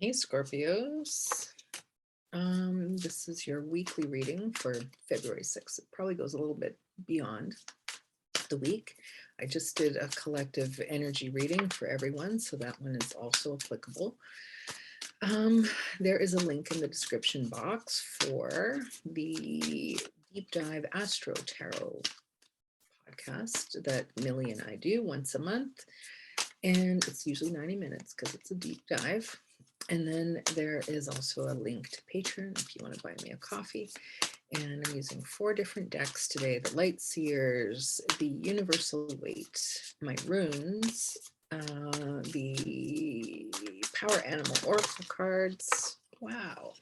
Hey Scorpios. This is your weekly reading for February 6th. It probably goes a little bit beyond the week. I just did a collective energy reading for everyone, so that one is also applicable. There is a link in the description box for the Deep Dive Astro Tarot podcast that Millie and I do once a month. And it's usually 90 minutes because it's a deep dive. And then there is also a link to Patreon if you want to buy me a coffee. And I'm using 4 different decks today: the Light Seers, the Universal Weight, my runes, the Power Animal Oracle cards. Wow.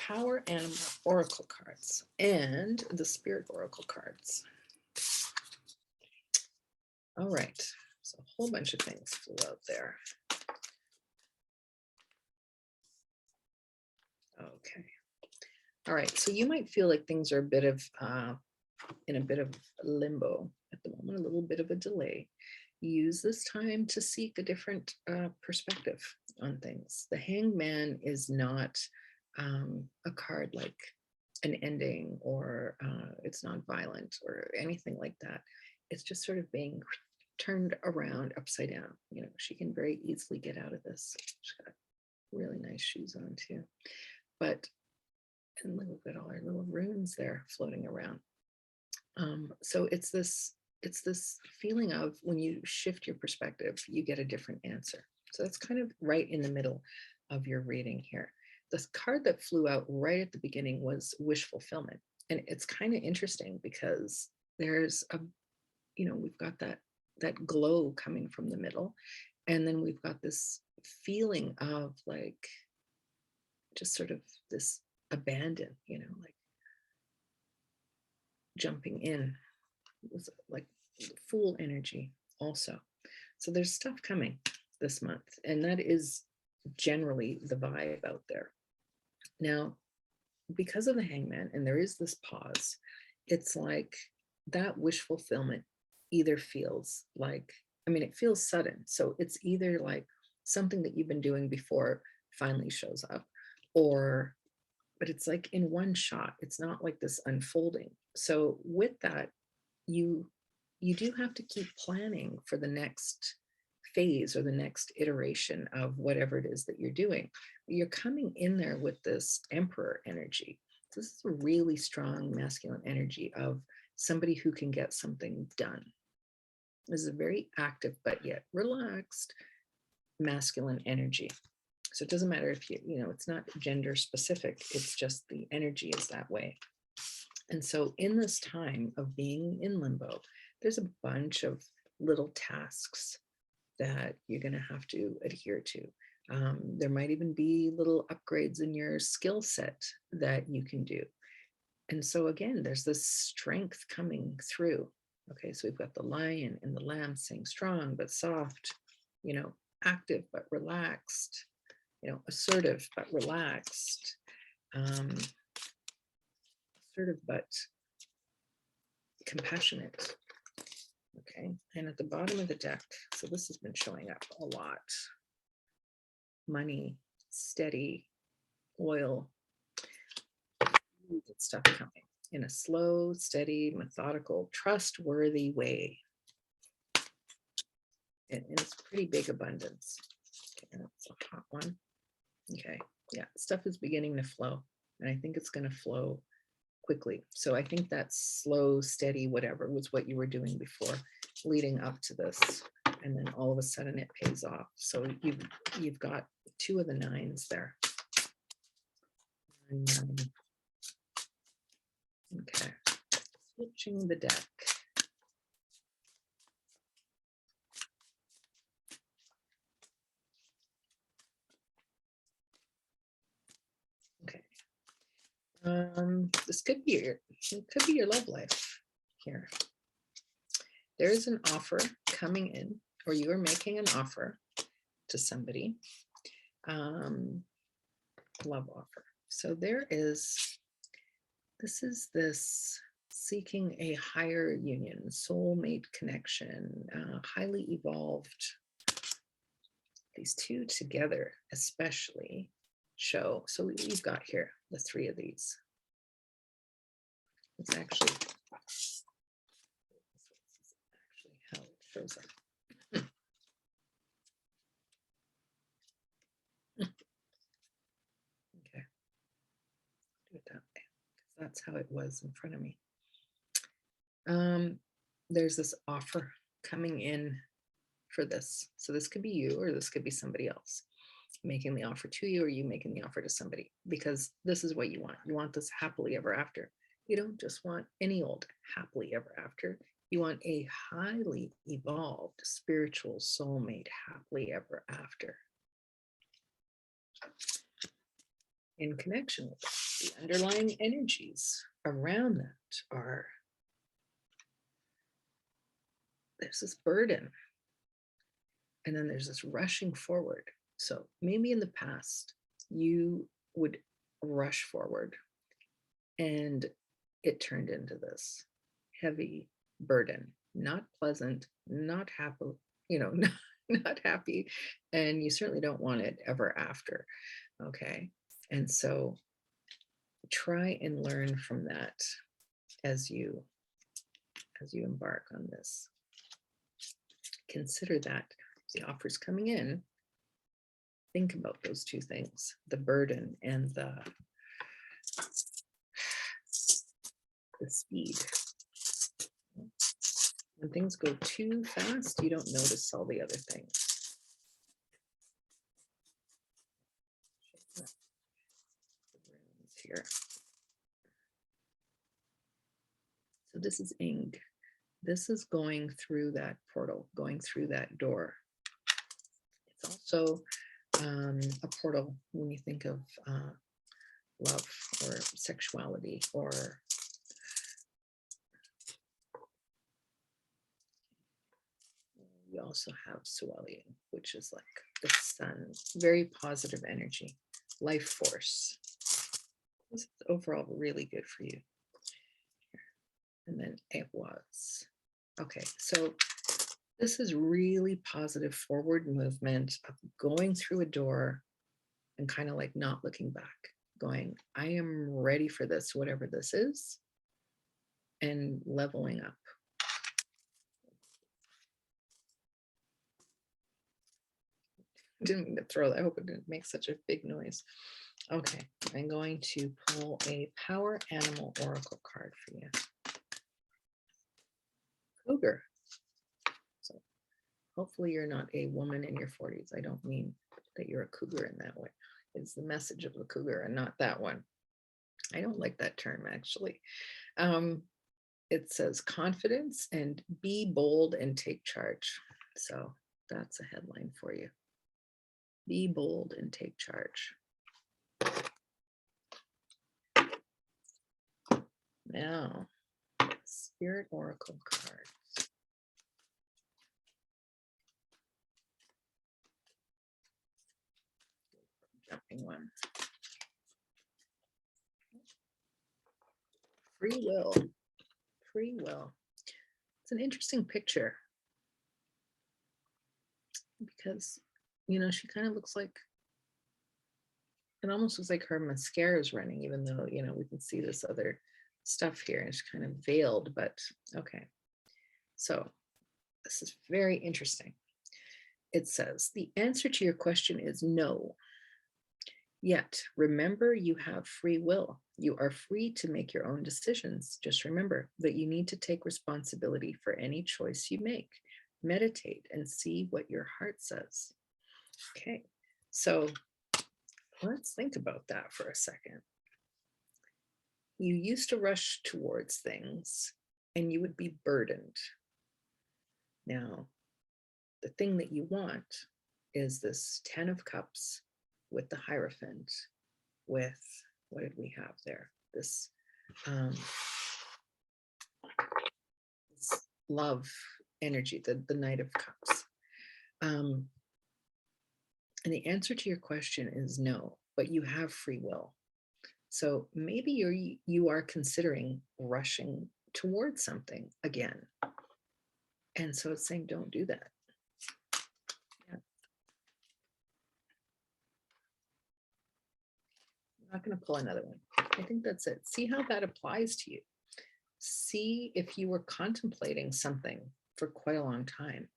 Power Animal Oracle cards and the Spirit Oracle cards. All right. So a whole bunch of things flew out there. Okay. All right. So you might feel like things are a bit of in a bit of limbo at the moment, a little bit of a delay. Use this time to seek a different perspective on things. The Hangman is not a card like an ending, or it's not violent or anything like that. It's just sort of being turned around upside down. You know, she can very easily get out of this. She's got really nice shoes on too. But, and look at all our little runes there floating around. So it's this feeling of when you shift your perspective, you get a different answer. So that's kind of right in the middle of your reading here. This card that flew out right at the beginning was wish fulfillment. And it's kind of interesting because there's a, you know, we've got that glow coming from the middle. And then we've got this feeling of like, just sort of this abandon, you know, like jumping in with like Fool energy also. So there's stuff coming this month, and that is generally the vibe out there. Now, because of the Hangman, and there is this pause, it's like that wish fulfillment either feels like, I mean, it feels sudden. So it's either like something that you've been doing before finally shows up, or but it's like in one shot. It's not like this unfolding. So with that, you do have to keep planning for the next phase or the next iteration of whatever it is that you're doing. You're coming in there with this Emperor energy. This is a really strong masculine energy of somebody who can get something done. This is a very active but yet relaxed masculine energy. So it doesn't matter if you know, it's not gender specific, it's just the energy is that way. And so in this time of being in limbo, there's a bunch of little tasks that you're going to have to adhere to. There might even be little upgrades in your skill set that you can do. And so again, there's this strength coming through. Okay, so we've got the lion and the lamb saying strong but soft, you know, active but relaxed, you know, assertive but relaxed, assertive but compassionate. Okay, and at the bottom of the deck, so this has been showing up a lot: money, steady, oil, good stuff coming in a slow, steady, methodical, trustworthy way. And it's pretty big abundance. Okay, that's a hot one. Okay, yeah, stuff is beginning to flow, and I think it's going to flow quickly. So I think that slow, steady, whatever was what you were doing before, leading up to this, and then all of a sudden it pays off. So you've got 2 of the 9s there. Okay, switching the deck. Okay, this could be your love life here. There is an offer coming in, or you are making an offer to somebody. Love offer. So there is, this is this seeking a higher union, soulmate connection, highly evolved These two together especially show, so we've got here the three of these. It's actually how it shows up. Okay, do it that way. That's how it was in front of me. There's this offer coming in for this. So this could be you, or this could be somebody else making the offer to you, or you making the offer to somebody, because this is what you want. You want this happily ever after. You don't just want any old happily ever after. You want a highly evolved spiritual soulmate happily ever after. In connection with that, the underlying energies around that are, there's this burden, and then there's this rushing forward. So maybe in the past you would rush forward and it turned into this heavy burden, not pleasant, not happy, not happy, and you certainly don't want it ever after. Okay, and so try and learn from that as you embark on this. Consider that the offers coming in. Think about those two things, the burden and the speed. When things go too fast, you don't notice all the other things. Here. So this is Ing. This is going through that portal, going through that door. It's also a portal when you think of love or sexuality, or we also have Suwali, which is like the sun, very positive energy, life force. This is overall really good for you. And then it was. Okay, so this is really positive forward movement of going through a door and kind of like not looking back, going, I am ready for this, whatever this is, and leveling up. Didn't mean to throw that. I hope it didn't make such a big noise. Okay, I'm going to pull a power animal oracle card for you. Cougar. So hopefully you're not a woman in your 40s. I don't mean that you're a cougar in that way. It's the message of the cougar and not that one. I don't like that term, actually. It says confidence and be bold and take charge. So that's a headline for you. Be bold and take charge. Now, Spirit Oracle cards. Jumping one. Free will. Free will. It's an interesting picture because, she kind of looks like, it almost looks like her mascara is running, even though, we can see this other stuff here and it's kind of veiled, but okay. So this is very interesting. It says, the answer to your question is no. Yet, remember, you have free will. You are free to make your own decisions. Just remember that you need to take responsibility for any choice you make. Meditate and see what your heart says. Okay, so let's think about that for a second. You used to rush towards things and you would be burdened. Now, the thing that you want is this 10 of Cups with the Hierophant, with, what did we have there? This, this love energy, the Knight of Cups. And the answer to your question is no, but you have free will. So maybe you are considering rushing towards something again. And so it's saying, don't do that. Yeah. not going to pull another one. I think that's it. See how that applies to you. See if you were contemplating something for quite a long time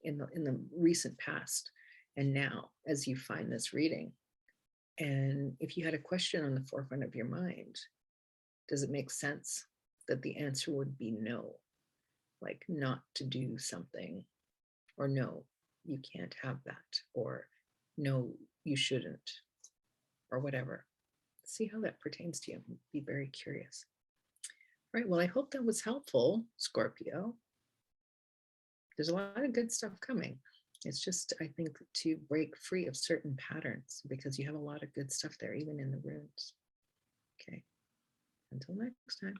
in the recent past, and now as you find this reading, and if you had a question on the forefront of your mind, does it make sense that the answer would be no, like not to do something, or no, you can't have that, or no, you shouldn't, or whatever. See how that pertains to you. Be very curious. All right, well, I hope that was helpful, Scorpio. There's a lot of good stuff coming. It's just, I think, to break free of certain patterns, because you have a lot of good stuff there, even in the runes. Okay, until next time.